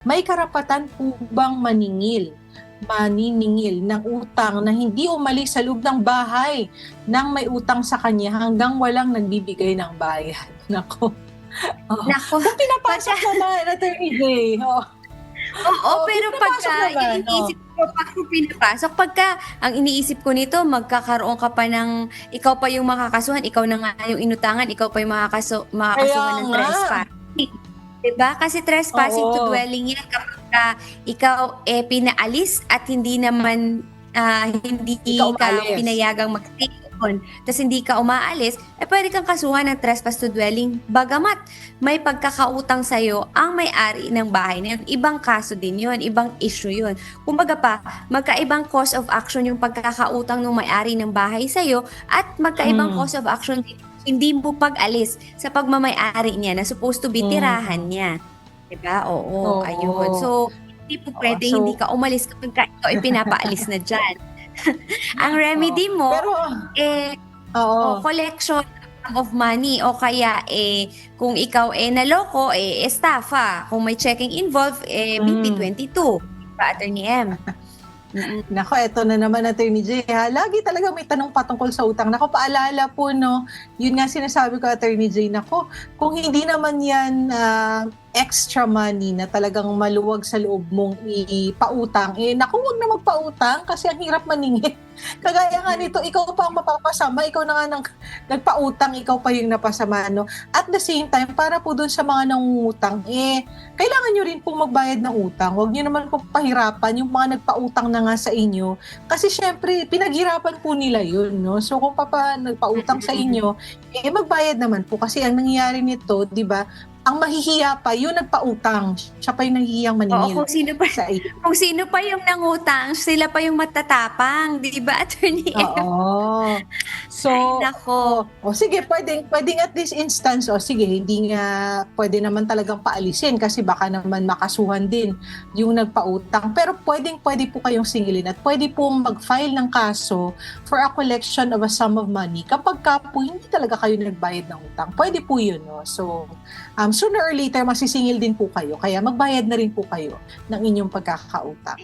May karapatan po bang maniningil ng utang na hindi umalis sa loob ng bahay ng may utang sa kanya hanggang walang nagbibigay ng bayad? Nako. Oo. Naku, Kung pinapasok pagka naman, Attorney Jay. Oo. oo, Oo, pero pinapasok pagka naman. iniisip ko, pagka pinapasok, pagka ang iniisip ko nito, magkakaroon ka pa ng, ikaw pa yung makakasuhan, ikaw na nga yung inutangan, ikaw pa yung Kaya makakasuhan ng nga. trespassing. Diba? Kasi trespassing to Oo. dwelling yan kapag ikaw pinaalis at hindi naman, hindi Ikaw ka umalis. pinayagang mag-stay doon, tapos hindi ka umaalis, pwede kang kasuhan ng trespass to dwelling. Bagamat may pagkakautang sa'yo ang may-ari ng bahay na yun. Ibang kaso din yun, ibang issue yun. Kumbaga pa, magkaibang cause of action yung pagkakautang ng may-ari ng bahay sa'yo at magkaibang cause of action din hindi mo pag-alis sa pagmamay-ari niya na supposed to be tirahan niya. Diba? Oo, ayun. Oo. So, hindi po pwede So, hindi ka umalis kapag ikaw pinapaalis na dyan. Ang remedy oo. mo, Pero, oo. collection of money o kaya kung ikaw naloko, estafa. Kung may checking involved, BP 22. Pa, Attorney M. Nako, eto na naman, Attorney Jay, ha? Lagi talaga may tanong patungkol sa utang. Nako, paalala po, no? Yun nga sinasabi ko, Attorney Jay, nako, kung hindi naman yan extra money na talagang maluwag sa loob mong ipautang, naku, huwag na magpautang kasi ang hirap maningil. Kagaya nga nito, ikaw pa ang mapapasama, ikaw na nga nagpautang, ikaw pa yung napasama, no? At the same time, para po dun sa mga nangungutang, kailangan nyo rin po magbayad ng utang. Huwag nyo naman po pahirapan yung mga nagpautang na nga sa inyo. Kasi syempre, pinaghirapan po nila yun, no? So kung nagpautang sa inyo, magbayad naman po. Kasi ang nangyayari nito, di ba, ang mahihiya pa, yung nagpautang. Siya pa yung nahihiyang maningil. Oo, kung sino pa yung nangutang, sila pa yung matatapang, di ba, Attorney M? Oo. So, Ay, nako. sige, pwedeng at this instance, sige, hindi nga pwede naman talagang paalisin kasi baka naman makasuhan din yung nagpautang. Pero pwede po kayong singilin at pwede pong mag-file ng kaso for a collection of a sum of money kapag po hindi talaga kayo nagbayad ng utang. Pwede po yun, no? So, sooner or later, masisingil din po kayo. Kaya magbayad na rin po kayo ng inyong pagkakautang.